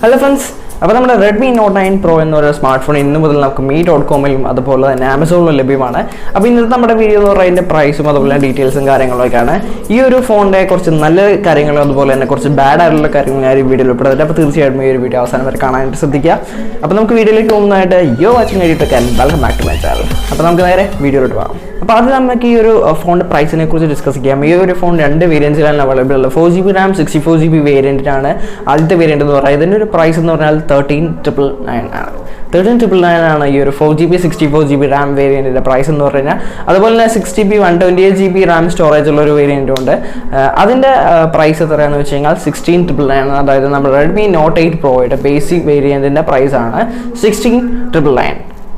Hello friends, അപ്പോൾ നമ്മുടെ Redmi Note 9 Pro എന്നൊരു സ്മാർട്ട് ഫോൺ ഇന്നു മുതൽ നമുക്ക് me.com-ലും അതുപോലെ തന്നെ Amazon-ലും ലഭ്യമാണ്. അപ്പോൾ ഇന്നത്തെ നമ്മുടെ വീഡിയോ എന്ന് പറയുന്നത് അതിന്റെ പ്രൈസും അതുപോലെ ഡീറ്റെയിൽസും കാര്യങ്ങളൊക്കെയാണ്. ഈ ഒരു ഫോണിന്റെ കുറച്ച് നല്ല കാര്യങ്ങളും അതുപോലെ തന്നെ കുറച്ച് ബാഡ് ആയിട്ടുള്ള കാര്യങ്ങളും ഞാൻ ഈ വീഡിയോയിൽ ഉൾപ്പെടുത്തിയിട്ട് അപ്പോൾ തീർച്ചയായിട്ടും ഈ ഒരു വീഡിയോ അവസാനം വരെ കാണാനായിട്ട് ശ്രദ്ധിക്കുക. അപ്പോൾ നമുക്ക് വീഡിയോയിലേക്ക് പോകുന്നതായിട്ട് വാച്ചിങ് ആയിട്ടൊക്കെ welcome back to my channel. അപ്പോൾ നമുക്ക് നേരെ വീഡിയോയിലോട്ട് പോകാം. അപ്പോൾ അത് നമുക്ക് ഈ ഒരു ഫോണിന്റെ പ്രൈസിനെ കുറിച്ച് ഡിസ്കസ് ചെയ്യാം. ഈ ഒരു ഫോൺ രണ്ട് വേരിയന്റ്സിലാണ് അവൈലബിൾ ഉള്ളത്. 4GB RAM 64GB വേരിയന്റിനാണ് ആദ്യത്തെ വേരിയന്റ് എന്ന് പറയുന്നത്. ഇതിന്റെ ഒരു പ്രൈസ് എന്ന് പറഞ്ഞാൽ 13,999 ആണ്. 13,999 ആണ് ഈ ഒരു 4GB 64GB RAM വേരിയന്റിന്റെ പ്രൈസ് എന്ന് പറഞ്ഞാൽ. അതുപോലെ തന്നെ 6GB 128GB RAM സ്റ്റോറേജ് ഉള്ള ഒരു വേരിയന്റും ഉണ്ട്. അതിന്റെ പ്രൈസ് എത്രയാണെന്ന് വെച്ച് കഴിഞ്ഞാൽ 16,999. അതായത് നമ്മുടെ Redmi Note 8 Proയുടെ ബേസിക് വേരിയന്റിന്റെ പ്രൈസ് ആണ് 16,999.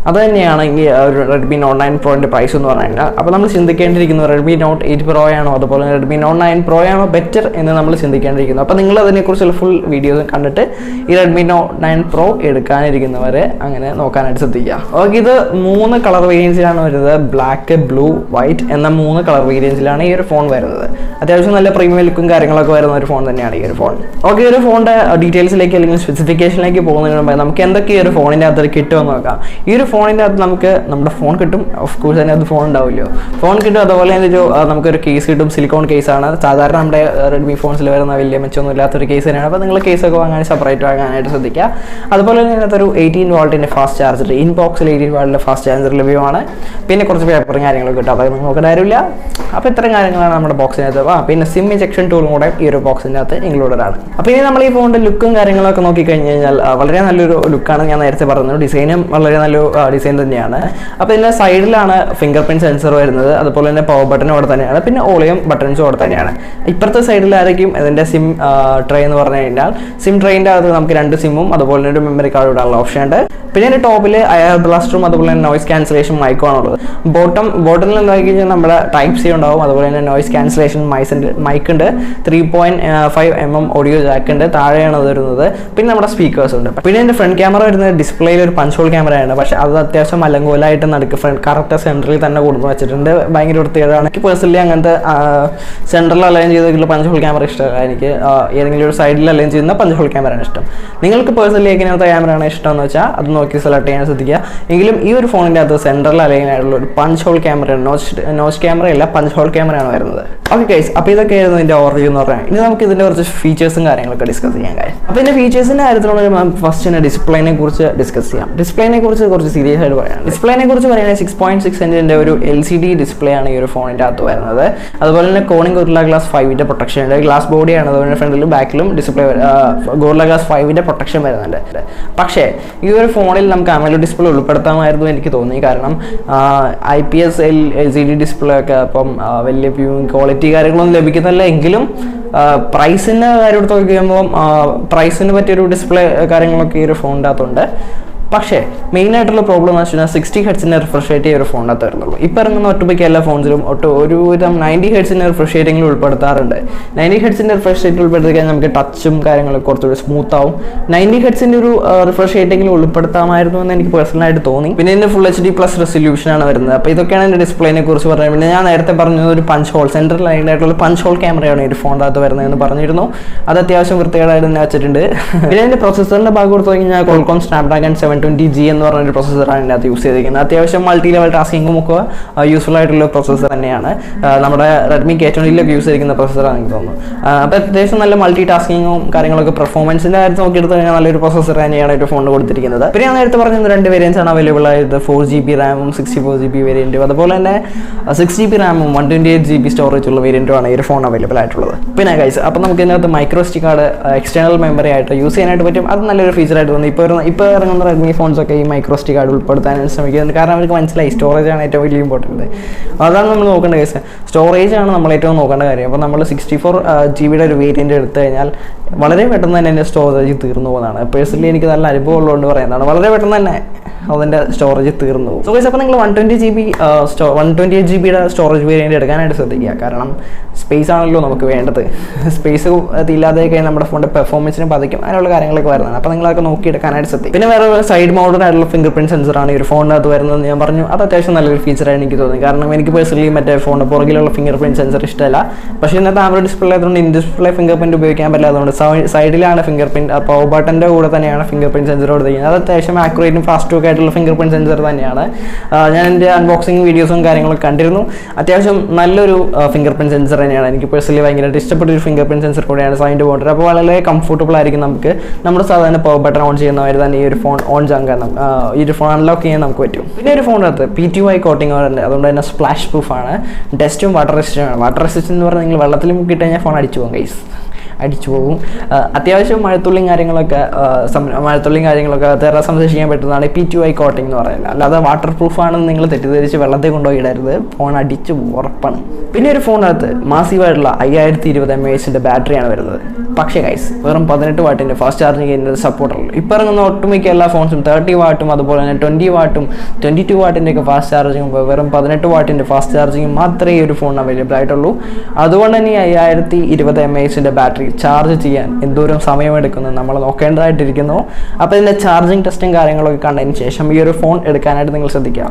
അത് തന്നെയാണ് ഈ ഒരു Redmi Note 9 Proന്റെ പ്രൈസ് എന്ന് പറഞ്ഞാൽ. അപ്പോൾ നമ്മൾ ചിന്തിക്കേണ്ടിയിരിക്കുന്നത് Redmi Note 8 Pro ആണോ അതുപോലെ Redmi Note 9 Pro ആണോ ബെറ്റർ എന്ന് നമ്മൾ ചിന്തിക്കേണ്ടിയിരിക്കുന്നു. അപ്പോൾ നിങ്ങൾ അതിനെക്കുറിച്ചുള്ള ഫുൾ വീഡിയോസ് കണ്ടിട്ട് ഈ Redmi Note 9 Pro എടുക്കാനിരിക്കുന്നവരെ അങ്ങനെ നോക്കാനായിട്ട് ശ്രദ്ധിക്കുക. ഓക്കെ, ഇത് 3 കളർ വേരിയൻസിലാണ് വരുന്നത്. ബ്ലാക്ക്, ബ്ലൂ, വൈറ്റ് എന്ന 3 കളർ വേരിയൻസിലാണ് ഈ ഒരു ഫോൺ വരുന്നത്. അത്യാവശ്യം നല്ല പ്രീമിയം ലുക്കും കാര്യങ്ങളൊക്കെ വരുന്ന ഒരു ഫോൺ തന്നെയാണ് ഈ ഒരു ഫോൺ. ഓക്കെ, ഈ ഒരു ഫോണിന്റെ ഡീറ്റെയിൽസിലേക്ക് അല്ലെങ്കിൽ സ്പെസിഫിക്കേഷനിലേക്ക് പോകുന്നതിന് മുമ്പ് നമുക്ക് എന്തൊക്കെ ഈ ഒരു ഫോണിന്റെ അകത്ത് കിട്ടുമെന്ന് നോക്കാം. ഈ ഒരു ഫോണിൻ്റെ അകത്ത് നമുക്ക് നമ്മുടെ ഫോൺ കിട്ടും. ഓഫ് കോഴ്സ് തന്നെ അത് ഫോൺ ഉണ്ടാവില്ലോ, ഫോൺ കിട്ടും. അതുപോലെ തന്നെ നമുക്കൊരു കേസ് കിട്ടും. സിലിക്കോൺ കേസാണ്. സാധാരണ നമ്മുടെ റെഡ്മി ഫോൺസിൽ വരുന്ന വലിയ മെച്ചൊന്നും ഇല്ലാത്തൊരു കേസ് തന്നെയാണ്. അപ്പോൾ നിങ്ങൾ കേസൊക്കെ വാങ്ങാൻ സെപ്പറേറ്റ് വാങ്ങാനായിട്ട് ശ്രദ്ധിക്കുക. അതുപോലെ തന്നെ ഇതിനകത്തൊരു 18 വോൾട്ടിൻ്റെ ഫാസ്റ്റ് ചാർജർ, ഇൻബോക്സിൽ 18 വോൾട്ടിൻ്റെ ഫാസ്റ്റ് ചാർജർ ലഭ്യമാണ്. പിന്നെ കുറച്ച് പേപ്പറും കാര്യങ്ങളൊക്കെ കിട്ടും. അതൊക്കെ നമുക്ക് കാര്യമില്ല. അപ്പോൾ ഇത്രയും കാര്യങ്ങളാണ് നമ്മുടെ ബോക്സിനകത്ത്. പിന്നെ സിം ഇഞ്ചക്ഷൻ ടൂളും കൂടെ ഈ ഒരു ബോക്സിൻ്റെ അകത്ത് ഇൻക്ലൂഡഡ് ആണ്. അപ്പോൾ ഇനി നമ്മൾ ഈ ഫോണിൻ്റെ ലുക്കും കാര്യങ്ങളൊക്കെ നോക്കിക്കഴിഞ്ഞ് കഴിഞ്ഞാൽ വളരെ നല്ലൊരു ലുക്കാണ്. ഞാൻ നേരത്തെ പറഞ്ഞു, ഡിസൈനും വളരെ നല്ലൊരു ഡിസൈൻ തന്നെയാണ്. അപ്പോൾ ഇതിൻ്റെ സൈഡിലാണ് ഫിംഗർ പ്രിന്റ് സെൻസർ വരുന്നത്. അതുപോലെ തന്നെ പവർ ബട്ടൺ അവിടെ തന്നെയാണ്. പിന്നെ ഓളിയം ബട്ടൺസും അവിടെ തന്നെയാണ്. ഇപ്പുറത്തെ സൈഡിലായിരിക്കും ഇതിൻ്റെ സിം ട്രേ എന്ന് പറഞ്ഞു കഴിഞ്ഞാൽ സിം ട്രേൻ്റെ അകത്ത് നമുക്ക് 2 സിമ്മും അതുപോലെ തന്നെ ഒരു മെമ്മറി കാർഡ് ഇടാനുള്ള ഓപ്ഷൻ ഉണ്ട്. പിന്നെ അതിൻ്റെ ടോപ്പിൽ എയർ ബ്ലാസ്റ്ററും അതുപോലെ തന്നെ നോയ്സ് ക്യാൻസലേഷൻ മൈക്കും ആണുള്ളത്. ബോട്ടമിൽ എന്താക്കി കഴിഞ്ഞാൽ നമ്മുടെ ടൈപ്പ് സി ഉണ്ടാവും. അതുപോലെ തന്നെ നോയ്സ് ക്യാൻസലേഷൻ മൈക്ക് ഉണ്ട്. 3.5 mm ഓഡിയോ ജാക്ക് ഉണ്ട്. താഴെയാണ് അത് വരുന്നത്. പിന്നെ നമ്മുടെ സ്പീക്കേഴ്സ് ഉണ്ട്. പിന്നെ എൻ്റെ ഫ്രണ്ട് ക്യാമറ വരുന്നത് ഡിസ്പ്ലേയിൽ ഒരു പഞ്ച് ഹോൾ ക്യാമറയാണ്. പക്ഷേ അത് അത്യാവശ്യം അലങ്കോലായിട്ട് നടുക്ക് കറക്റ്റ് സെൻറ്ററിൽ തന്നെ കൊടുത്ത് വെച്ചിട്ടുണ്ട്. ഭയങ്കര വൃത്തികേടാണ്. എനിക്ക് പേഴ്സണലി അങ്ങനത്തെ സെൻറ്ററിൽ അലൈൻ ചെയ്തിട്ടുള്ള പഞ്ച് ഹോൾ ക്യാമറ ഇഷ്ടമല്ല. എനിക്ക് ഏതെങ്കിലും ഒരു സൈഡിൽ അലൈൻ ചെയ്യുന്ന പഞ്ച് ഹോൾ ക്യാമറയാണ് ഇഷ്ടം. നിങ്ങൾക്ക് പേഴ്സണലി എങ്ങനത്തെ ക്യാമറയാണ് ഇഷ്ടം എന്ന് വെച്ചാൽ അത് നോക്കി സെലക്ട് ചെയ്യാൻ ശ്രദ്ധിക്കുക. എങ്കിലും ഈ ഒരു ഫോണിൻ്റെ അകത്ത് സെൻറ്ററിൽ അലൈൻ ആയിട്ടുള്ള ഒരു പഞ്ച് ഹോൾ ക്യാമറയാണ്. നോച്ച് ക്യാമറയല്ല, പഞ്ച് ഹോൾ ക്യാമറയാണ് വരുന്നത്. ഓക്കെ ഗൈസ്, അപ്പോൾ ഇതൊക്കെയായിരുന്നു ഇതിൻ്റെ ഓവർവ്യൂ എന്ന് പറഞ്ഞാൽ. ഇനി നമുക്ക് ഇതിൻ്റെ കുറച്ച് ഫീച്ചേഴ്സും കാര്യങ്ങളൊക്കെ ഡിസ്കസ് ചെയ്യാൻ കഴിയും. അപ്പോൾ ഇതിൻ്റെ ഫീച്ചേഴ്സിൻ്റെ കാര്യത്തിലുള്ള ഫസ്റ്റ് തന്നെ ഡിസ്പ്ലേനെ കുറിച്ച് ഡിസ്കസ് ചെയ്യാം. ഡിസ്പ്ലേനെ കുറിച്ച് കുറച്ച് സീരിയസ് ആയിട്ട് പറയാം. ഡിസ്പ്ലേനെ കുറിച്ച് പറയുകയാണെങ്കിൽ 6.6 ഇഞ്ചിൻ്റെ ഒരു LCD ഡിസ്പ്ലേ ആണ് ഈ ഒരു ഫോണിൻ്റെ അകത്ത് വരുന്നത്. അതുപോലെ തന്നെ കോണിംഗ് ഗോറില്ല ഗ്ലാസ് 5ന്റെ പ്രൊട്ടക്ഷൻ ഉണ്ട്. ഗ്ലാസ് ബോഡിയാണ്. അതുപോലെ ഫ്രണ്ടിലും ബാക്കിലും ഡിസ്പ്ലേ ഗോറില്ല ഗ്ലാസ് 5ന്റെ പ്രൊട്ടക്ഷൻ വരുന്നുണ്ട്. പക്ഷേ ഈ ഒരു ഫോണിൽ നമുക്ക് AMOLED ഡിസ്പ്ലേ ഉൾപ്പെടുത്താമായിരുന്നു എനിക്ക് തോന്നി. കാരണം IPS LCD ഡിസ്പ്ലേ ഒക്കെ അപ്പം വലിയ വ്യൂയിങ് ക്വാളിറ്റി കാര്യങ്ങളൊന്നും ലഭിക്കുന്നില്ല. എങ്കിലും പ്രൈസിൻ്റെ കാര്യം എടുത്ത് നോക്കിക്കുമ്പോൾ പ്രൈസിന് പറ്റിയൊരു ഡിസ്പ്ലേ കാര്യങ്ങളൊക്കെ ഈ ഒരു ഫോണിൻ്റെ അകത്തുണ്ട്. പക്ഷേ മെയിനായിട്ടുള്ള പ്രോബ്ലം എന്ന് വെച്ചാൽ 60 ഹെർട്സിൻ്റെ റിഫ്രഷ് റേറ്റ് ഈ ഒരു ഫോണിനകത്ത് വരുന്നുള്ളൂ. ഇപ്പോൾ ഇറങ്ങുന്ന ഒട്ടുമിക്ക എല്ലാ ഫോൺസിലും ഒരുവിധം 90 ഹെർട്സിൻ്റെ റിഫ്രഷ് റേറ്റിംഗിൽ ഉൾപ്പെടുത്താറുണ്ട്. 90 ഹെർട്സിൻ്റെ റിഫ്രഷ് റേറ്റിൽ ഉൾപ്പെടുത്തി കഴിഞ്ഞാൽ നമുക്ക് ടച്ചും കാര്യങ്ങളൊക്കെ കുറച്ചുകൂടി സ്മൂത്ത് ആവും. 90 ഹെർട്സിൻ്റെ ഒരു റിഫ്രഷ് റേറ്റിംഗിൽ ഉൾപ്പെടുത്താമായിരുന്നു എന്ന് എനിക്ക് പേഴ്സണലായിട്ട് തോന്നി. പിന്നെ ഇതിൻ്റെ ഫുൾ HD+ റെസൊല്യൂഷനാണ് വരുന്നത്. അപ്പോൾ ഇതൊക്കെയാണ് എൻ്റെ ഡിസ്പ്ലേനെ കുറിച്ച് പറയുന്നത്. പിന്നെ ഞാൻ നേരത്തെ പറഞ്ഞത് ഒരു പഞ്ച് ഹോൾ സെൻട്രൽ ലൈനായിട്ടുള്ള പഞ്ച് ഹോൾ ക്യാമറയാണ് ഈ ഒരു ഫോണിൻ്റെ അകത്ത് വരുന്നതെന്ന് പറഞ്ഞിരുന്നു. അത് അത്യാവശ്യം വൃത്തികേടായിട്ട് തന്നെ വെച്ചിട്ടുണ്ട്. പിന്നെ എൻ്റെ പ്രൊസസ്സറിൻ്റെ ഭാഗം കൊടുത്തു കഴിഞ്ഞാൽ Qualcomm snapdragon 720G എന്ന് പറഞ്ഞൊരു പ്രൊസസ്സറാണ് ഇതിനകത്ത് യൂസ് ചെയ്തിരിക്കുന്നത്. അത്യാവശ്യം മൾട്ടി ലെവൽ ടാസ്കിങ്ങും ഒക്കെ യൂസ്ഫുൾ ആയിട്ടുള്ള പ്രൊസസ്സർ തന്നെയാണ്. നമ്മുടെ Redmi K20 യൂസ് ചെയ്തിരിക്കുന്ന പ്രൊസസ്സറാണ് എനിക്ക് തോന്നുന്നു. അപ്പോൾ അത്യാവശ്യം നല്ല മൾട്ടി ടാസ്കിങ്ങും കാര്യങ്ങളൊക്കെ പെർഫോമൻസിൻ്റെ കാര്യത്തിൽ നോക്കിയെടുത്ത് കഴിഞ്ഞാൽ നല്ലൊരു പ്രൊസസ്സർ തന്നെയാണ് ഒരു ഫോണിൽ കൊടുത്തിരിക്കുന്നത്. പിന്നെ ഞാൻ നേരത്തെ പറഞ്ഞത് 2 വേരിയൻസ് ആണ് അവൈലബിൾ ആയത്. 4GB റാമും 64GB വേരിയൻറ്റും. അതുപോലെ തന്നെ 6GB റാമും 128GB സ്റ്റോറേജ് ഉള്ള വേരിയൻറ്റുമാണ് ഈ ഒരു ഫോൺ അവൈലബിൾ ആയിട്ടുള്ളത്. പിന്നെ ഗൈസ്, അപ്പോൾ നമുക്ക് ഇതിനകത്ത് micro SD card external memory ആയിട്ട് യൂസ് ചെയ്യാനായിട്ട് പറ്റും. അത് നല്ലൊരു ഫീച്ചറായിട്ട് തോന്നി. ഇപ്പോൾ ഇറങ്ങുന്ന Redmi ഫോൺസൊക്കെ ഈ മൈക്രോ SD കാർഡ് ഉൾപ്പെടുത്താനാണ് ശ്രമിക്കുന്നത്. കാരണം അവർക്ക് മനസ്സിലായി സ്റ്റോറേജ് ആണ് ഏറ്റവും വലിയ ഇമ്പോർട്ടൻറ്റ്. അതാണ് നമ്മൾ നോക്കേണ്ട കേസ്. സ്റ്റോറേജ് ആണ് നമ്മൾ ഏറ്റവും നോക്കേണ്ട കാര്യം. അപ്പോൾ നമ്മൾ 64GB ഒരു വേരിയൻ്റ് എടുത്തു കഴിഞ്ഞാൽ വളരെ പെട്ടെന്ന് തന്നെ എൻ്റെ സ്റ്റോറേജ് തീർന്നു പോകുന്നതാണ്. പേഴ്സണലി എനിക്ക് നല്ല അനുഭവം ഉള്ളതുകൊണ്ട് പറയുന്നതാണ്. വളരെ പെട്ടെന്ന് തന്നെ അതിൻ്റെ സ്റ്റോറേജ് തീർന്നു പോകും. സോ ഗൈസ്, അപ്പോൾ നിങ്ങൾ 128 GB സ്റ്റോറേജ് വേരിയൻ്റ് എടുക്കാനായിട്ട് ശ്രദ്ധിക്കുക. കാരണം സ്പേസ് ആണല്ലോ നമുക്ക് വേണ്ടത്. സ്പേസ് ഇല്ലാതെ കഴിഞ്ഞാൽ നമ്മുടെ ഫോണിൻ്റെ പെർഫോമൻസിനെ ബാധിക്കും, അങ്ങനെയുള്ള കാര്യങ്ങളൊക്കെ വരുന്നതാണ്. അപ്പോൾ നിങ്ങളൊക്കെ നോക്കി എടുക്കാനായിട്ട് ശ്രദ്ധിക്കും. പിന്നെ വേറെ സൈഡ് മൗണ്ടഡ് ആയിട്ടുള്ള ഫിംഗർ പ്രിന്റ് സെൻസറാണ് ഈ ഒരു ഫോണിനകത്ത് വരുന്നത് ഞാൻ പറഞ്ഞു. അത് അത്യാവശ്യം നല്ലൊരു ഫീച്ചറായിട്ട് എനിക്ക് തോന്നി. കാരണം എനിക്ക് പേഴ്സണലി മറ്റേ ഫോണിൻ്റെ പുറകിലുള്ള ഫിംഗർ പ്രിന്റ് സെൻസർ ഇഷ്ടമല്ല. പക്ഷേ ഇന്നത്തെ ആമോലെഡ് ഡിസ്പ്ലേ ആയതുകൊണ്ട് ഇൻ ഡിസ്പ്ലേ ഫിംഗർ പ്രിന്റ് ഉപയോഗിക്കാൻ പറ്റാത്തതുകൊണ്ട് സൈഡിലാണ് ഫിംഗർ പ്രിന്റ്, പവർ ബട്ടൻ്റെ കൂടെ തന്നെയാണ് ഫിംഗർ പ്രിന്റ് സെൻസർ കൊടുത്തിരിക്കുന്നത്. അത് അത്യാവശ്യം ആക്യുറേറ്റും ഫാസ്റ്റും ഒക്കെ ആയിട്ടുള്ള ഫിംഗർ പ്രിന്റ് സെൻസർ തന്നെയാണ്. ഞാൻ എൻ്റെ അൺബോക്സിങ് വീഡിയോസും കാര്യങ്ങളൊക്കെ കണ്ടിരുന്നു. അത്യാവശ്യം നല്ലൊരു ഫിംഗർ പ്രിന്റ് സെൻസർ തന്നെയാണ്. എനിക്ക് പേഴ്സണലി ഭയങ്കരമായിട്ട് ഇഷ്ടപ്പെട്ട ഒരു ഫിംഗർ പ്രിന്റ് സെൻസർ കൂടെയാണ് സൈഡ് മൗണ്ടഡ്. അപ്പോൾ വളരെ കംഫർട്ടബിൾ ആയിരിക്കും. നമുക്ക് നമ്മുടെ സാധാരണ പവർ ബട്ടൺ ഓൺ ചെയ്യുന്നവർ തന്നെ ഈ ഒരു ഫോൺ ഓൺ ചെയ്യാൻ ഈ ഒരു ഫോൺ അൺലോക്ക് ചെയ്യാൻ നമുക്ക് പറ്റും. പിന്നെ ഒരു ഫോണിനകത്ത് PTY കോട്ടിംഗ് ഉണ്ട്, അതുകൊണ്ട് തന്നെ സ്പ്ലാഷ് പ്രൂഫ് ആണ്. ഡസ്റ്റും വാട്ടർ റെസിസ്റ്റൻ്റ് ആണ്. വാട്ടർ റെസിസ്റ്റൻ്റ് എന്ന് പറഞ്ഞാൽ നിങ്ങൾ വെള്ളത്തിൽ മുക്കിയിട്ട് കഴിഞ്ഞാൽ ഫോൺ അടിച്ചു പോകും ഗൈസ്, അടിച്ചു പോകും. അത്യാവശ്യം മഴത്തുള്ളിയും കാര്യങ്ങളൊക്കെ തെറ സംരക്ഷിക്കാൻ പറ്റുന്നതാണ് PTY കോട്ടിംഗ് എന്ന് പറയുന്നത്. അല്ലാതെ വാട്ടർ പ്രൂഫ് ആണെന്ന് നിങ്ങൾ തെറ്റിദ്ധരിച്ച് വെള്ളത്തിൽ കൊണ്ടുപോയി ഇടരുത്, ഫോൺ അടിച്ചു ഉറപ്പാണ്. പിന്നെ ഒരു ഫോണിനകത്ത് മാസീവായിട്ടുള്ള 5020 mAh ബാറ്ററിയാണ് വരുന്നത്. പക്ഷേ ഗൈസ്, വെറും 18 വാട്ടിൻ്റെ ഫാസ്റ്റ് ചാർജിങ് ചെയ്യുന്നത് സപ്പോർട്ടുള്ളൂ. ഇപ്പോൾ ഇറങ്ങുന്ന ഒട്ടുമിക്ക എല്ലാ ഫോൺസും 30 വാട്ടും അതുപോലെ തന്നെ 20 വാട്ടും 22 വാട്ടിൻ്റെ ഒക്കെ ഫാസ്റ്റ് ചാർജിങ്ങും വെറും 18 വാട്ടിൻ്റെ ഫാസ്റ്റ് ചാർജിങ്ങും മാത്രമേ ഈ ഒരു ഫോണിന് അവൈലബിൾ ആയിട്ടുള്ളൂ. അതുകൊണ്ട് തന്നെ ഈ 5020 mAh ബാറ്ററി ചാർജ് ചെയ്യാൻ എന്തോരം സമയമെടുക്കുന്നു നമ്മൾ നോക്കേണ്ടതായിട്ടിരിക്കുന്നു. അപ്പോൾ ഇതിൻ്റെ ചാർജിങ് ടെസ്റ്റും കാര്യങ്ങളൊക്കെ കണ്ടതിന് ശേഷം ഈ ഒരു ഫോൺ എടുക്കാനായിട്ട് നിങ്ങൾ ശ്രദ്ധിക്കുക.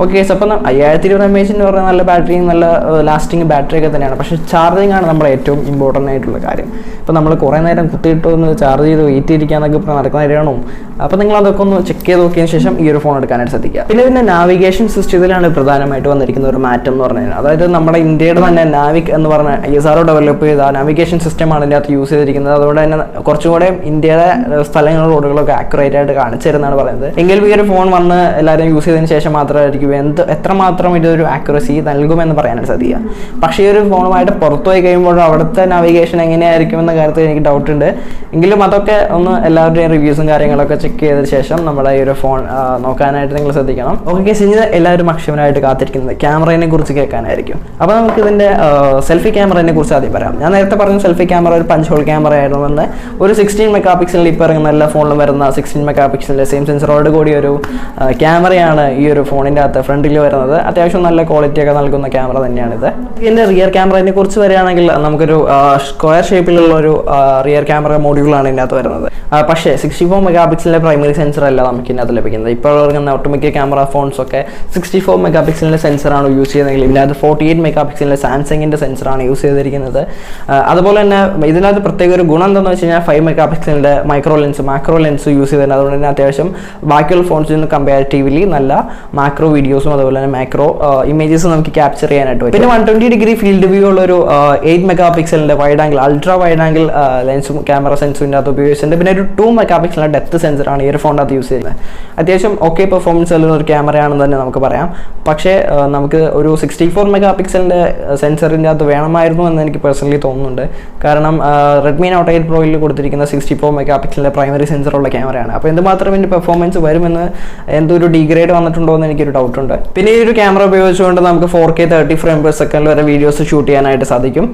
ഓക്കെ, അപ്പോൾ 5020 mAh എന്ന് പറഞ്ഞാൽ നല്ല ബാറ്ററിയും നല്ല ലാസ്റ്റിംഗ് ബാറ്ററി ഒക്കെ തന്നെയാണ്. പക്ഷേ ചാർജിങ് ആണ് നമ്മുടെ ഏറ്റവും ഇമ്പോർട്ടൻ്റ് ആയിട്ടുള്ള കാര്യം. ഇപ്പോൾ നമ്മൾ കുറേ നേരം കുത്തിയിട്ട് ഒന്ന് ചാർജ് ചെയ്ത് വെയിറ്റ് ചെയ്തിരിക്കാന്നൊക്കെ ഇപ്പോൾ നടക്കുന്ന കാര്യമാണോ? അപ്പോൾ നിങ്ങൾ അതൊക്കെ ഒന്ന് ചെക്ക് ചെയ്ത് നോക്കിയതിന് ശേഷം ഈ ഒരു ഫോൺ എടുക്കാനായിട്ട് ശ്രദ്ധിക്കുക. പിന്നെ ഇതിൻ്റെ നാവിഗേഷൻ സിസ്റ്റത്തിലാണ് പ്രധാനമായിട്ട് വന്നിരിക്കുന്ന ഒരു മാറ്റം എന്ന് പറഞ്ഞു കഴിഞ്ഞാൽ, അതായത് നമ്മുടെ ഇന്ത്യയുടെ തന്നെ നാവിക് എന്ന് പറഞ്ഞ ISRO ഡെവലപ്പ് ചെയ്ത നാവിഗേഷൻ സിസ്റ്റമാണ് ഇതിൻ്റെ അകത്ത് യൂസ് ചെയ്തിരിക്കുന്നത്. അതുകൊണ്ട് തന്നെ കുറച്ചുകൂടെ ഇന്ത്യയുടെ സ്ഥലങ്ങളും റോഡുകളൊക്കെ ആക്യുറേറ്റ് ആയിട്ട് കാണിച്ചു തരുന്നതാണ് പറയുന്നത്. എങ്കിലും ഈ ഒരു ഫോൺ വന്ന് എല്ലാവരും യൂസ് ചെയ്തതിന് ശേഷം മാത്രമായിരിക്കും എത്രമാത്രം ഇതൊരു ആക്യുറസി നൽകുമെന്ന് പറയാനായിട്ട് സാധിക്കുക. പക്ഷേ ഈ ഒരു ഫോണുമായിട്ട് പുറത്തു പോയി കഴിയുമ്പോൾ അവിടുത്തെ നാവിഗേഷൻ എങ്ങനെയായിരിക്കും എന്ന കാര്യത്തിൽ എനിക്ക് ഡൗട്ട് ഉണ്ട്. എങ്കിലും അതൊക്കെ ഒന്ന് എല്ലാവരുടെയും റിവ്യൂസും കാര്യങ്ങളൊക്കെ ചെക്ക് ചെയ്തതിന് ശേഷം നമ്മുടെ ഈ ഒരു ഫോൺ നോക്കാനായിട്ട് നിങ്ങൾ ശ്രദ്ധിക്കണം. ഓക്കെ, ഇനി എല്ലാവരും അക്ഷമനായിട്ട് കാത്തിരിക്കുന്നത് ക്യാമറയെ കുറിച്ച് കേൾക്കാനായിരിക്കും. അപ്പോൾ നമുക്ക് ഇതിൻ്റെ സെൽഫി ക്യാമറയെ കുറിച്ച് ആദ്യം പറയാം. ഞാൻ നേരത്തെ പറഞ്ഞ സെൽഫി ക്യാമറ ഒരു പഞ്ച് ഹോൾ ക്യാമറ ആയിരുന്നു. ഒരു 16 മെഗാപിക്സലിൽ ഇപ്പോൾ ഇറങ്ങുന്ന എല്ലാ ഫോണിലും വരുന്ന 16 മെഗാപിക്സലിൻ്റെ സെയിം സെൻസറോട് കൂടി ഒരു ക്യാമറയാണ് ഈ ഒരു ഫോണിൻ്റെ അകത്ത് ഫ്രണ്ടിൽ വരുന്നത്. അത്യാവശ്യം നല്ല ക്വാളിറ്റി ഒക്കെ നൽകുന്ന ക്യാമറ തന്നെയാണിത്. ഇതിൻ്റെ റിയർ ക്യാമറയെ കുറിച്ച് വരികയാണെങ്കിൽ നമുക്കൊരു സ്ക്വയർ ഷേപ്പിലുള്ള ഒരു റിയർ ക്യാമറ മോഡ്യൂളാണ് ഇതിനകത്ത് വരുന്നത്. പക്ഷേ 64 മെഗാപിക്സലിൻ്റെ പ്രൈമറി സെൻസർ അല്ല നമുക്ക് ഇതിനകത്ത് ലഭിക്കുന്നത്. ഇപ്പോൾ ഇറങ്ങുന്ന ഒട്ടുമിക്ക ക്യാമറ ഫോൺസൊക്കെ 64 മെഗാപിക്സലിൻ്റെ സെൻസറാണ് യൂസ് ചെയ്യുന്നതെങ്കിൽ ഇതിനകത്ത് 48 മെഗാപിക്സലിൻ്റെ സാംസങ്ങിൻ്റെ സെൻസറാണ് യൂസ് ചെയ്തിരിക്കുന്നത്. അതുപോലെ തന്നെ ഇതിനകത്ത് പ്രത്യേക ഒരു ഗുണം എന്താണെന്ന് വെച്ച് കഴിഞ്ഞാൽ 5 മെഗാപിക്സലിൻ്റെ മാക്രോ ലെൻസ് യൂസ് ചെയ്തിട്ടുണ്ട്. അതുകൊണ്ട് തന്നെ അത്യാവശ്യം ബാക്കിയുള്ള ഫോൺസിൽ നിന്ന് കമ്പാരിറ്റീവ്ലി നല്ല മാക്രോ വീഡിയോസും അതുപോലെ തന്നെ മാക്രോ ഇമേജസ് നമുക്ക് ക്യാപ്ചർ ചെയ്യാനായിട്ട് പറ്റും. പിന്നെ 120 ഡിഗ്രി ഫീൽഡ് വ്യൂ ഉള്ള ഒരു 8 മെഗാപിക്സലിൻ്റെ wide angle ultra wide angle ലെൻസും ക്യാമറ സെൻസും ഇതിനകത്ത് ഉപയോഗിച്ചിട്ടുണ്ട്. പിന്നെ ഒരു 2 മെഗാപിക്സലിൻ്റെ ഡെപ്ത് സെൻസറാണ് ഈ ഒരു ഫോണിനകത്ത് യൂസ് ചെയ്യുന്നത്. അത്യാവശ്യം ഓക്കെ പെർഫോമൻസ് ഉള്ള ഒരു ക്യാമറയാണെന്ന് തന്നെ നമുക്ക് പറയാം. പക്ഷേ നമുക്ക് ഒരു 64 മെഗാപിക്സലിൻ്റെ സെൻസറിൻ്റെ അകത്ത് വേണമായിരുന്നു എന്ന് എനിക്ക് പേഴ്സണലി തോന്നുന്നുണ്ട്. കാരണം Redmi Note 8 Proയിൽ കൊടുത്തിരിക്കുന്ന 64 മെഗാപിക്സലിൻ്റെ പ്രൈമറി സെൻസറുള്ള ക്യാമറയാണ്. അപ്പോൾ എന്തുമാത്രം ഇതിൻ്റെ പെർഫോമൻസ് വരുമെന്ന് എന്തൊരു ഡിഗ്രേഡ് വന്നിട്ടുണ്ടോ എന്ന് എനിക്കൊരു ഡൗട്ടുണ്ട്. പിന്നെ ഈ ഒരു ക്യാമറ ഉപയോഗിച്ചുകൊണ്ട് നമുക്ക് 4K 30 ഫ്രെയിം/സെക്കൻഡ് വരെ വീഡിയോസ് ഷൂട്ട് ചെയ്യാനായിട്ട് സാധിക്കും.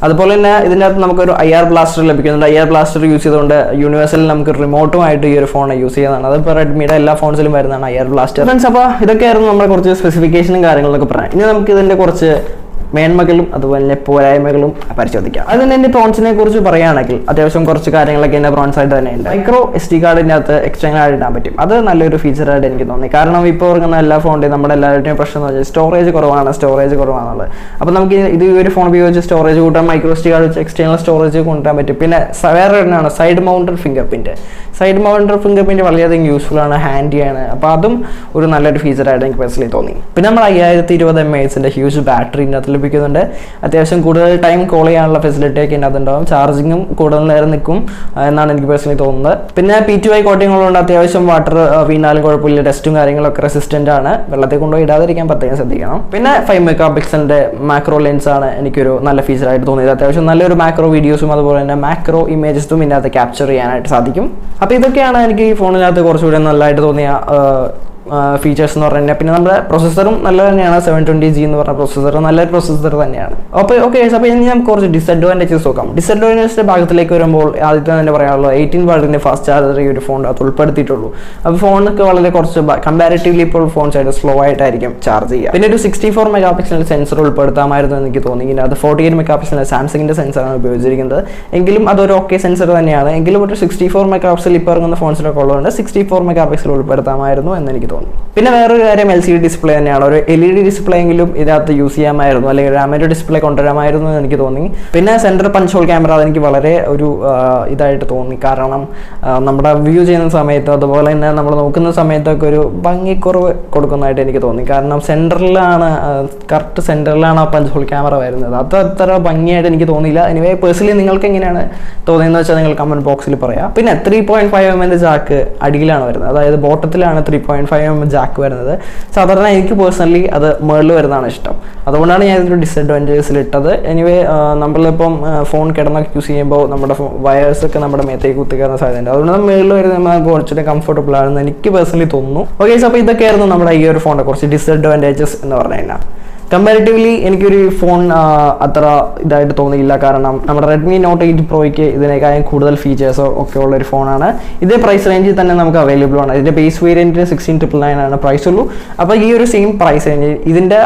അതുപോലെ തന്നെ ഇതിൻ്റെ അകത്ത് നമുക്കൊരു IR ബ്ലാസ്റ്റർ ലഭിക്കുന്നുണ്ട്. IR ബ്ലാസ്റ്റർ യൂസ് ചെയ്തുകൊണ്ട് യൂണിവേഴ്സൽ നമുക്ക് റിമോട്ടുമായിട്ട് ഈ ഒരു ഫോൺ യൂസ് ചെയ്യുന്നതാണ്. അതിപ്പോൾ റെഡ്മിയുടെ എല്ലാ ഫോൺസിലും വരുന്നതാണ് IR ബ്ലാസ്റ്റർ. ഫ്രണ്ട്സ്, അപ്പോൾ ഇതൊക്കെയായിരുന്നു നമ്മുടെ കുറച്ച് സ്പെസിഫിക്കേഷനും കാര്യങ്ങളൊക്കെ പറയാം. ഇനി നമുക്ക് ഇതിൻ്റെ കുറച്ച് മേന്മകളും അതുപോലെ തന്നെ പോരായ്മകളും പരിശോധിക്കാം. അതിന് എൻ്റെ പ്രോൺസിനെ കുറിച്ച് പറയുകയാണെങ്കിൽ അത്യാവശ്യം കുറച്ച് കാര്യങ്ങളൊക്കെ എൻ്റെ പ്രോൺസ് ആയിട്ട് തന്നെ ഉണ്ട്. മൈക്രോ SD കാർഡിൻ്റെ അകത്ത് എക്സ്റ്റേണൽ ആയിട്ട് ഇടാൻ പറ്റും. അത് നല്ലൊരു ഫീച്ചറായിട്ട് എനിക്ക് തോന്നി. കാരണം ഇപ്പോൾ ഇറങ്ങുന്ന എല്ലാ ഫോണിൻ്റെയും നമ്മുടെ എല്ലാവരുടെയും പ്രശ്നം എന്ന് വെച്ചാൽ സ്റ്റോറേജ് കുറവാണുള്ളത്. അപ്പോൾ നമുക്ക് ഇത് ഈ ഒരു ഫോൺ ഉപയോഗിച്ച് സ്റ്റോറേജ് കൂട്ടാൻ മൈക്രോ SD കാർഡ് വെച്ച് എക്സ്റ്റേണൽ സ്റ്റോറേജ് കൊണ്ടുവരാൻ പറ്റും. പിന്നെ വേറെ ഒരെണ്ണമാണ് സൈഡ് മൗണ്ടഡ് ഫിംഗർ പ്രിൻറ്റ് വളരെയധികം യൂസ്ഫുൾ ആണ്, ഹാൻഡിയാണ്. അപ്പോൾ അതും ഒരു നല്ലൊരു ഫീച്ചറായിട്ട് എനിക്ക് പേഴ്സണലി തോന്നി. പിന്നെ നമ്മൾ 5020 mAh ഹ്യൂജ് ബാറ്ററി ഇതിനകത്ത് ലഭിക്കുന്നുണ്ട്. അത്യാവശ്യം കൂടുതൽ ടൈം കോൾ ചെയ്യാനുള്ള ഫെസിലിറ്റി ഒക്കെ ഇതിനകത്ത് ഉണ്ടാവും. ചാർജിങ്ങും കൂടുതൽ നേരം നിൽക്കും എന്നാണ് എനിക്ക് പേഴ്സണലി തോന്നുന്നത്. പിന്നെ PTY കോട്ടിംഗ് ഉള്ളതുകൊണ്ട് അത്യാവശ്യം വാട്ടർ വീണാലും കുഴപ്പമില്ല. ഡസ്റ്റും കാര്യങ്ങളൊക്കെ റെസിസ്റ്റൻ്റ് ആണ്. വെള്ളത്തിൽ കൊണ്ടുപോയി ഇടാതിരിക്കാൻ പ്രത്യേകം ശ്രദ്ധിക്കണം. പിന്നെ 5 മെഗാപിക്സലിൻ്റെ മാക്രോ ലെൻസ് ആണ് എനിക്കൊരു നല്ല ഫീച്ചറായിട്ട് തോന്നിയത്. അത്യാവശ്യം നല്ലൊരു മാക്രോ വീഡിയോസും അതുപോലെ തന്നെ മാക്രോ ഇമേജസും ഇതിനകത്ത് ക്യാപ്ചർ ചെയ്യാനായിട്ട് സാധിക്കും. അപ്പോൾ ഇതൊക്കെയാണ് എനിക്ക് ഈ ഫോണിനകത്ത് കുറച്ചുകൂടി നല്ലതായിട്ട് തോന്നിയ ഫീച്ചേഴ്സ് എന്ന് പറഞ്ഞാൽ. പിന്നെ നമ്മുടെ പ്രൊസസ്സറും നല്ല തന്നെയാണ്, 720G എന്ന് പറഞ്ഞ പ്രൊസസ്സർ നല്ലൊരു പ്രൊസസ്സർ തന്നെയാണ്. അപ്പോൾ അപ്പോൾ ഇനി നമുക്ക് കുറച്ച് ഡിസഡ്വാൻറ്റേജസ് നോക്കാം. ഡിസഡ്വാൻറ്റേജിൻ്റെ ഭാഗത്തിലേക്ക് വരുമ്പോൾ ആദ്യത്തെ തന്നെ പറയാനുള്ളത് 18 വാട്ടിൻ്റെ ഫാസ്റ്റ് ചാർജർ ഈ ഒരു ഫോണിൻ്റെ അകത്ത് ഉൾപ്പെടുത്തിയിട്ടുള്ളൂ. അപ്പോൾ ഫോണൊക്കെ വളരെ കുറച്ച് കമ്പാരിറ്റീവ്ലി ഇപ്പോൾ ഫോൺസ് ആയിട്ട് സ്ലോ ആയിട്ടായിരിക്കും ചാർജ് ചെയ്യുക. പിന്നെ ഒരു 64 മെഗാ പിക്സലിൻ്റെ സെൻസർ ഉൾപ്പെടുത്താമായിരുന്നു എന്ന് എനിക്ക് തോന്നി. ഇതിൻ്റെ അത് 48 മെഗാ പിക്സലിൻ്റെ സാംസങ്ങിൻ്റെ സെൻസറാണ് ഉപയോഗിച്ചിരിക്കുന്നത്. എങ്കിലും അതൊരു ഓക്കെ സെൻസർ തന്നെയാണ്. എങ്കിലും ഒരു 64 മെഗാ പിക്സൽ ഇപ്പോൾ ഇറങ്ങുന്ന ഫോൺസിലൊക്കെ ഉള്ളതുകൊണ്ട് 64 മെഗാ പിക്സൽ ഉൾപ്പെടുത്താമായിരുന്നു എന്ന് എനിക്ക് തോന്നി. പിന്നെ വേറൊരു കാര്യം LCD ഡിസ്പ്ലേ തന്നെയാണ്. ഒരു LED ഡിസ്പ്ലേ എങ്കിലും ഇതിനകത്ത് യൂസ് ചെയ്യാമായിരുന്നു, അല്ലെങ്കിൽ AMOLED ഡിസ്പ്ലേ കൊണ്ടുവരാമായിരുന്നു എന്ന് എനിക്ക് തോന്നി. പിന്നെ സെൻറ്റർ പഞ്ച് ഹോൾ ക്യാമറ അതെനിക്ക് വളരെ ഒരു ഇതായിട്ട് തോന്നി. കാരണം നമ്മുടെ വ്യൂ ചെയ്യുന്ന സമയത്ത് അതുപോലെ തന്നെ നമ്മൾ നോക്കുന്ന സമയത്തൊക്കെ ഒരു ഭംഗിക്കുറവ് കൊടുക്കുന്നതായിട്ട് എനിക്ക് തോന്നി. കാരണം കറക്റ്റ് സെൻറ്ററിലാണ് ആ പഞ്ച് ഹോൾ ക്യാമറ വരുന്നത്. അത് അത്ര ഭംഗിയായിട്ട് എനിക്ക് തോന്നിയില്ല. എനിവേ പേഴ്സണലി നിങ്ങൾക്ക് എങ്ങനെയാണ് തോന്നിയെന്ന് വെച്ചാൽ നിങ്ങൾ കമൻറ്റ് ബോക്സിൽ പറയാം. പിന്നെ 3.5mm ജാക്ക് അടിയിലാണ് വരുന്നത്, അതായത് ബോട്ടത്തിലാണ് 3.5mm ജാക്ക് വരുന്നത്. സാധാരണ എനിക്ക് പേഴ്സണലി അത് മുകളിൽ വരുന്നതാണ് ഇഷ്ടം. അതുകൊണ്ടാണ് ഞാൻ ഇതൊരു ഡിസഡ്വാൻറ്റേജസിൽ ഇട്ടത്. എനിവേ നമ്മളിപ്പം ഫോൺ കിടന്നൊക്കെ യൂസ് ചെയ്യുമ്പോൾ നമ്മുടെ വയേഴ്സൊക്കെ നമ്മുടെ മേത്തേക്ക് കുത്തിക്കയറുന്ന സാധ്യതയുണ്ട്. അതുകൊണ്ട് മുകളിൽ വരുന്ന കുറച്ചുകൂടെ കംഫർട്ടബിൾ ആണെന്ന് എനിക്ക് പേഴ്സണലി തോന്നുന്നു. ഓക്കെ, അപ്പോൾ ഇതൊക്കെയായിരുന്നു നമ്മുടെ ഈ ഒരു ഫോണിൻ്റെ കുറച്ച് ഡിസഡ്വാൻറ്റേജസ് എന്ന് പറഞ്ഞു കഴിഞ്ഞാൽ. കമ്പാരിറ്റീവ്ലി എനിക്കൊരു ഫോൺ അത്ര ഇതായിട്ട് തോന്നിയില്ല. കാരണം നമ്മുടെ Redmi Note 8 Proയ്ക്ക് ഇതിനേക്കാളും കൂടുതൽ ഫീച്ചേഴ്സോ ഒക്കെ ഉള്ളൊരു ഫോണാണ്. ഇതേ പ്രൈസ് റേഞ്ചിൽ തന്നെ നമുക്ക് അവൈലബിൾ ആണ്. ഇതിൻ്റെ ബേസ് വേരിയൻറ്റിന് 16,999 ആണ് പ്രൈസ് ഉള്ളൂ. അപ്പോൾ ഈ ഒരു സെയിം പ്രൈസ് റേഞ്ചിൽ ഇതിൻ്റെ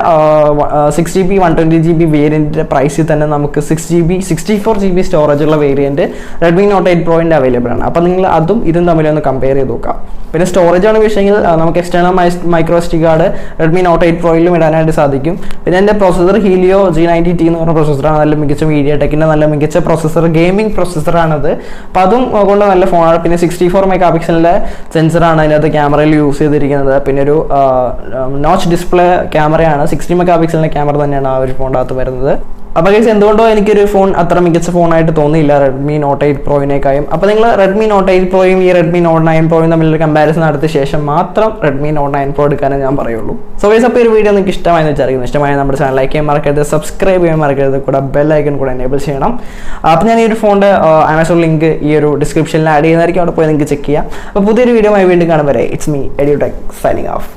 6GB 120GB വേരിയൻറ്റിൻ്റെ പ്രൈസിൽ തന്നെ നമുക്ക് 6GB 64GB സ്റ്റോറേജ് ഉള്ള വേരിയൻറ്റ് Redmi Note 8 Proൻ്റെ അവൈലബിൾ ആണ്. അപ്പോൾ നിങ്ങൾ അതും ഇതും തമ്മിലൊന്ന് കമ്പയർ ചെയ്ത് നോക്കാം. പിന്നെ സ്റ്റോറേജ് ആണ് വിഷയമെങ്കിൽ നമുക്ക് external micro SD card Redmi Note 8 Proയിലും ഇടാനായിട്ട് സാധിക്കും. പിന്നെ എൻ്റെ പ്രൊസസ്സർ ഹീലിയോ G90T എന്ന് പറഞ്ഞ പ്രൊസസ്സറാണ്. നല്ല മികച്ച MediaTekൻ്റെ നല്ല മികച്ച പ്രൊസസ്സർ, ഗെയിമിംഗ് പ്രൊസസ്സറാണത്. അപ്പോൾ അതും കൊണ്ട് നല്ല ഫോണാണ്. പിന്നെ 64 മെഗാ പിക്സലിൻ്റെ സെൻസറാണ് അതിനകത്ത് ക്യാമറയിൽ യൂസ് ചെയ്തിരിക്കുന്നത്. പിന്നെ ഒരു നോച്ച് ഡിസ്പ്ലേ ക്യാമറയാണ്, 60 മെഗാ പിക്സലിൻ്റെ ക്യാമറ തന്നെയാണ് ആ ഒരു ഫോണിൻ്റെ അകത്ത് വരുന്നത്. അപ്പോൾ ഗൈസ് എന്തുകൊണ്ടോ എനിക്കൊരു ഫോൺ അത്ര മികച്ച ഫോണായിട്ട് തോന്നിയില്ല Redmi Note 8 Proയിനേക്കാളും. അപ്പോൾ നിങ്ങൾ Redmi Note 8 Proയും ഈ Redmi Note 9 Proയും തമ്മിലൊരു കമ്പാരിസൺ നടത്തിയ ശേഷം മാത്രം Redmi Note 9 Pro എടുക്കാനേ ഞാൻ പറയുള്ളൂ. സോ ഗൈസ്, അപ്പോൾ ഈ വീഡിയോ നിങ്ങൾക്ക് ഇഷ്ടമായെന്ന് വിചാരിക്കുന്നു. ഇഷ്ടമായ നമ്മുടെ ചാനൽ ലൈക്ക് ചെയ്യാൻ മറക്കരുത്, സബ്സ്ക്രൈബ് ചെയ്യാൻ മറക്കരുത്, കൂടെ ബെൽ ഐക്കൺ കൂടെ എനേബിൾ ചെയ്യണം. അപ്പോൾ ഞാൻ ഈ ഒരു ഫോണിൻ്റെ ആമസോൺ ലിങ്ക് ഈ ഒരു ഡിസ്ക്രിപ്ഷനിൽ ആഡ് ചെയ്യുന്നതായിരിക്കും. അവിടെ പോയി നിങ്ങൾക്ക് ചെക്ക് ചെയ്യാം. അപ്പോൾ പുതിയൊരു വീഡിയോ വീണ്ടും കാണും വരെ it's me edtech signing off.